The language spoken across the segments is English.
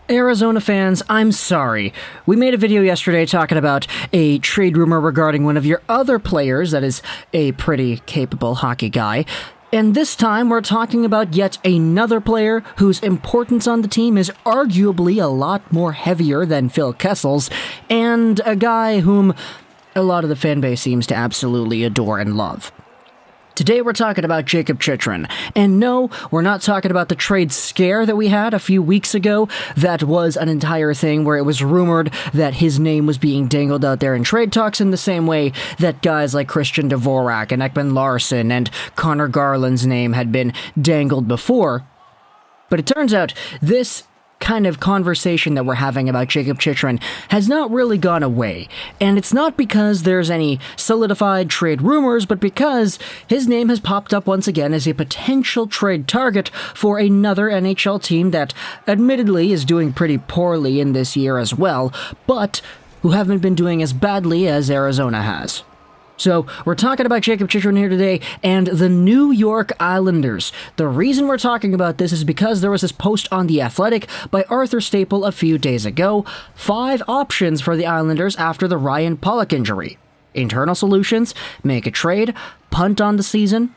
Arizona fans, I'm sorry. We made a video yesterday talking about a trade rumor regarding one of your other players that is a pretty capable hockey guy. And this time we're talking about yet another player whose importance on the team is arguably a lot more heavier than Phil Kessel's, and a guy whom a lot of the fan base seems to absolutely adore and love. Today we're talking about Jakob Chychrun, and no, we're not talking about the trade scare that we had a few weeks ago. That was an entire thing where it was rumored that his name was being dangled out there in trade talks in the same way that guys like Christian Dvorak and Ekman Larsson and Connor Garland's name had been dangled before. But it turns out this kind of conversation that we're having about Jakob Chychrun has not really gone away, and it's not because there's any solidified trade rumors, but because his name has popped up once again as a potential trade target for another NHL team that admittedly is doing pretty poorly in this year as well, but who haven't been doing as badly as Arizona has. So, we're talking about Jakob Chychrun here today, and the New York Islanders. The reason we're talking about this is because there was this post on The Athletic by Arthur Staple a few days ago. 5 options for the Islanders after the Ryan Pulock injury. Internal solutions, make a trade, punt on the season.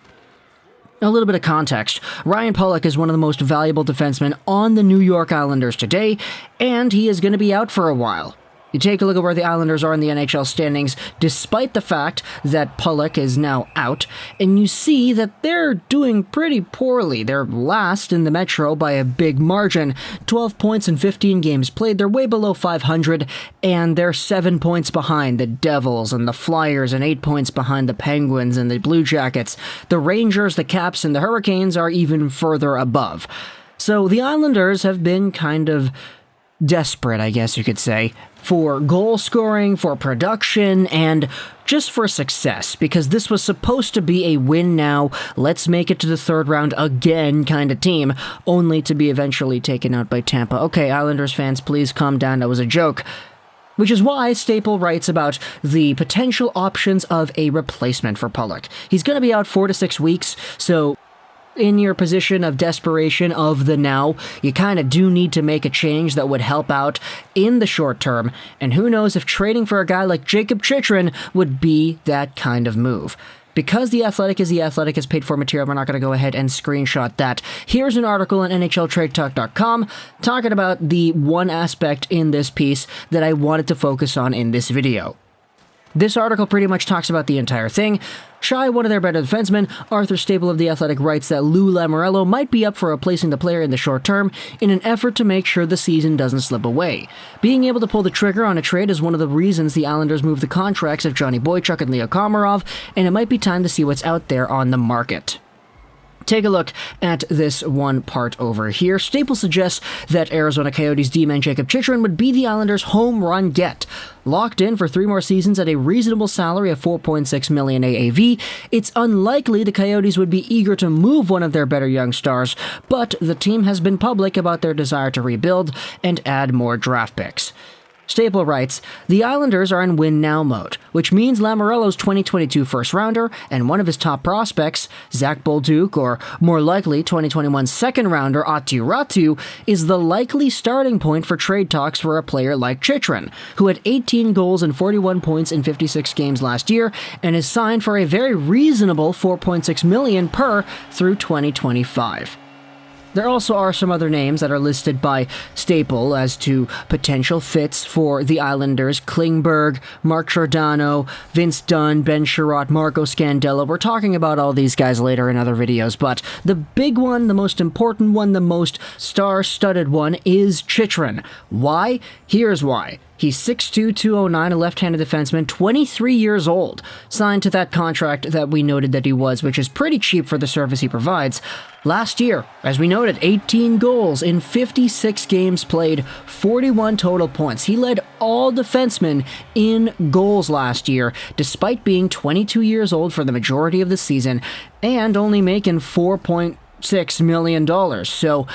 A little bit of context. Ryan Pulock is one of the most valuable defensemen on the New York Islanders today, and he is going to be out for a while. You take a look at where the Islanders are in the NHL standings, despite the fact that Pulock is now out, and you see that they're doing pretty poorly. They're last in the Metro by a big margin. 12 points in 15 games played. They're way below 500, and they're 7 points behind the Devils and the Flyers, and 8 points behind the Penguins and the Blue Jackets. The Rangers, the Caps, and the Hurricanes are even further above. So the Islanders have been kind of desperate, I guess you could say, for goal scoring, for production, and just for success, because this was supposed to be a win now, let's make it to the third round again kind of team, only to be eventually taken out by Tampa. Okay, Islanders fans, please calm down, that was a joke. Which is why Staple writes about the potential options of a replacement for Pulock. He's going to be out 4 to 6 weeks, so in your position of desperation of the now, you kind of do need to make a change that would help out in the short term, and who knows if trading for a guy like Jakob Chychrun would be that kind of move. Because The Athletic is paid for material, we're not going to go ahead and screenshot that. Here's an article on NHLTradeTalk.com talking about the one aspect in this piece that I wanted to focus on in this video. This article pretty much talks about the entire thing. Shy, one of their better defensemen, Arthur Staple of The Athletic writes that Lou Lamoriello might be up for replacing the player in the short term in an effort to make sure the season doesn't slip away. Being able to pull the trigger on a trade is one of the reasons the Islanders moved the contracts of Johnny Boychuk and Leo Komarov, and it might be time to see what's out there on the market. Take a look at this one part over here. Staple suggests that Arizona Coyotes D-man Jakob Chychrun would be the Islanders' home run get. Locked in for 3 more seasons at a reasonable salary of $4.6 million AAV, it's unlikely the Coyotes would be eager to move one of their better young stars, but the team has been public about their desire to rebuild and add more draft picks. Staple writes, the Islanders are in win-now mode, which means Lamoriello's 2022 first-rounder and one of his top prospects, Zach Bolduc, or more likely 2021 second-rounder Aatu Raty, is the likely starting point for trade talks for a player like Chychrun, who had 18 goals and 41 points in 56 games last year and is signed for a very reasonable $4.6 million per through 2025. There also are some other names that are listed by Staple as to potential fits for the Islanders: Klingberg, Mark Giordano, Vince Dunn, Ben Sherratt, Marco Scandella. We're talking about all these guys later in other videos, but the big one, the most important one, the most star-studded one is Chychrun. Why? Here's why. He's 6'2", 209, a left-handed defenseman, 23 years old, signed to that contract that we noted that he was, which is pretty cheap for the service he provides. Last year, as we noted, 18 goals in 56 games played, 41 total points. He led all defensemen in goals last year, despite being 22 years old for the majority of the season, and only making $4.6 million. So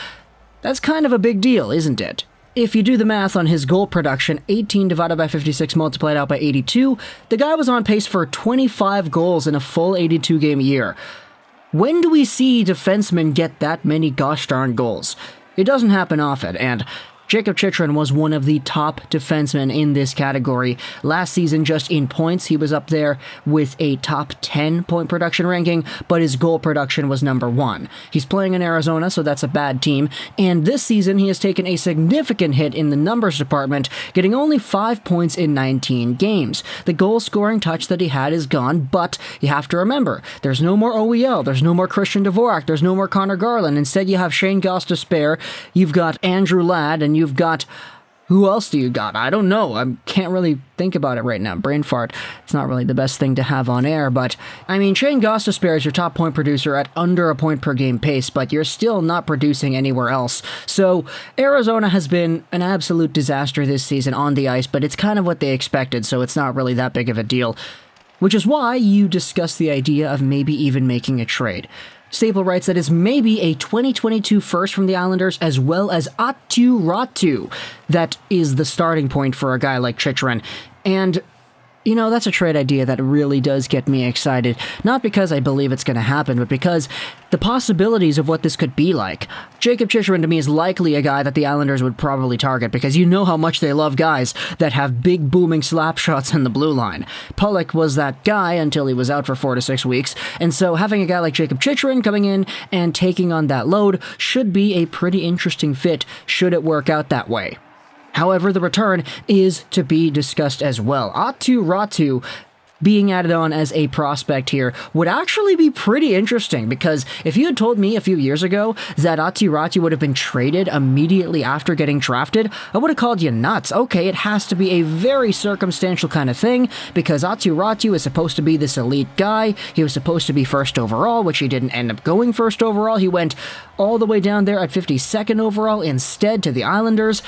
that's kind of a big deal, isn't it? If you do the math on his goal production, 18 divided by 56 multiplied out by 82, the guy was on pace for 25 goals in a full 82-game year. When do we see defensemen get that many gosh darn goals? It doesn't happen often, and Jakob Chychrun was one of the top defensemen in this category. Last season, just in points, he was up there with a top 10 point production ranking, but his goal production was number 1. He's playing in Arizona, so that's a bad team, and this season he has taken a significant hit in the numbers department, getting only 5 points in 19 games. The goal-scoring touch that he had is gone, but you have to remember, there's no more OEL, there's no more Christian Dvorak, there's no more Connor Garland. Instead, you have Shane Gostisbehere, you've got Andrew Ladd, and you've got... Who else do you got? I don't know. I can't really think about it right now. Brain fart. It's not really the best thing to have on air, but I mean, Shane Gostisbehere is your top point producer at under a point per game pace, but you're still not producing anywhere else. So Arizona has been an absolute disaster this season on the ice, but it's kind of what they expected, so it's not really that big of a deal. Which is why you discuss the idea of maybe even making a trade. Staple writes that it's maybe a 2022 first from the Islanders as well as Aatu Raty. That is the starting point for a guy like Chychrun. And, you know, that's a trade idea that really does get me excited. Not because I believe it's going to happen, but because the possibilities of what this could be like. Jakob Chychrun to me is likely a guy that the Islanders would probably target because you know how much they love guys that have big booming slap shots in the blue line. Pulock was that guy until he was out for 4 to 6 weeks, and so having a guy like Jakob Chychrun coming in and taking on that load should be a pretty interesting fit should it work out that way. However, the return is to be discussed as well. Aatu Raty being added on as a prospect here would actually be pretty interesting, because if you had told me a few years ago that Aatu Raty would have been traded immediately after getting drafted, I would have called you nuts. Okay, it has to be a very circumstantial kind of thing, because Aatu Raty was supposed to be this elite guy. He was supposed to be first overall, which he didn't end up going first overall. He went all the way down there at 52nd overall instead to the Islanders.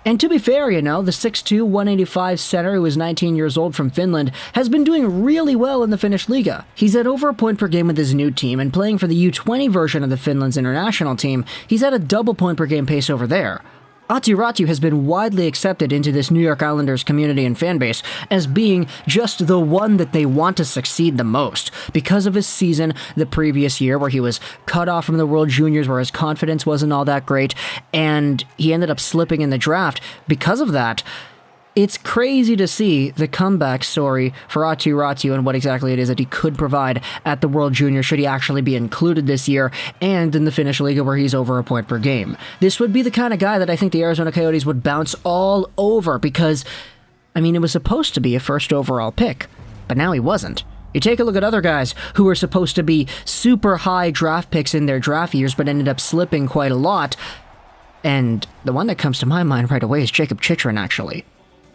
And to be fair, you know, the 6'2", 185 center who is 19 years old from Finland has been doing really well in the Finnish Liga. He's at over a point per game with his new team, and playing for the U20 version of the Finland's international team, he's at a double point per game pace over there. Aatu Raty has been widely accepted into this New York Islanders community and fanbase as being just the one that they want to succeed the most, because of his season the previous year where he was cut off from the World Juniors, where his confidence wasn't all that great, and he ended up slipping in the draft because of that. It's crazy to see the comeback story for Aatu Raty and what exactly it is that he could provide at the World Junior should he actually be included this year, and in the Finnish Liga where he's over a point per game. This would be the kind of guy that I think the Arizona Coyotes would bounce all over because, I mean, it was supposed to be a first overall pick, but now he wasn't. You take a look at other guys who were supposed to be super high draft picks in their draft years but ended up slipping quite a lot, and the one that comes to my mind right away is Jakob Chychrun, actually.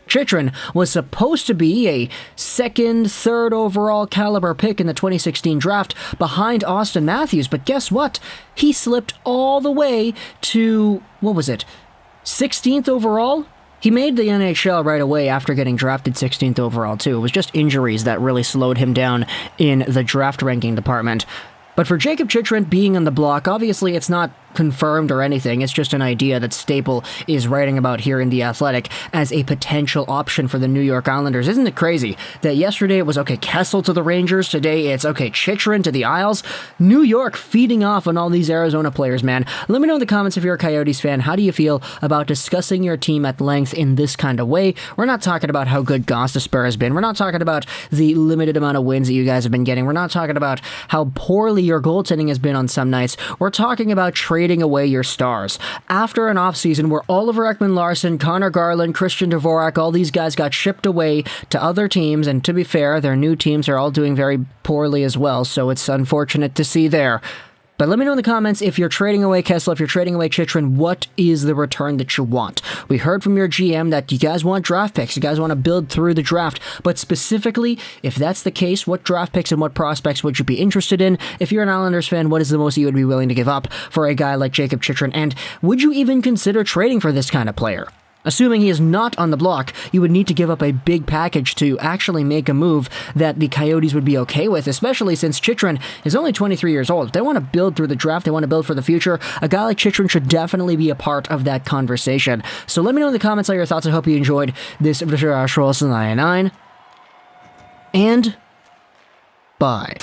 Chychrun was supposed to be a second, third overall caliber pick in the 2016 draft behind Austin Matthews, but guess what? He slipped all the way to, 16th overall? He made the NHL right away after getting drafted 16th overall, too. It was just injuries that really slowed him down in the draft ranking department. But for Jakob Chychrun being on the block, obviously it's not confirmed or anything. It's just an idea that Staple is writing about here in The Athletic as a potential option for the New York Islanders. Isn't it crazy that yesterday it was, okay, Kessel to the Rangers, today it's, okay, Chychrun to the Isles? New York feeding off on all these Arizona players, man. Let me know in the comments if you're a Coyotes fan. How do you feel about discussing your team at length in this kind of way? We're not talking about how good Gostisbehere has been. We're not talking about the limited amount of wins that you guys have been getting. We're not talking about how poorly your goaltending has been on some nights. We're talking about trading away your stars. After an offseason where Oliver Ekman-Larsson, Connor Garland, Christian Dvorak, all these guys got shipped away to other teams, and to be fair, their new teams are all doing very poorly as well, so it's unfortunate to see there. But let me know in the comments if you're trading away Kessel, if you're trading away Chychrun, what is the return that you want? We heard from your GM that you guys want draft picks, you guys want to build through the draft, but specifically, if that's the case, what draft picks and what prospects would you be interested in? If you're an Islanders fan, what is the most you would be willing to give up for a guy like Jakob Chychrun, and would you even consider trading for this kind of player? Assuming he is not on the block, you would need to give up a big package to actually make a move that the Coyotes would be okay with, especially since Chychrun is only 23 years old. If they want to build through the draft, they want to build for the future, a guy like Chychrun should definitely be a part of that conversation. So let me know in the comments all your thoughts. I hope you enjoyed this video. And bye.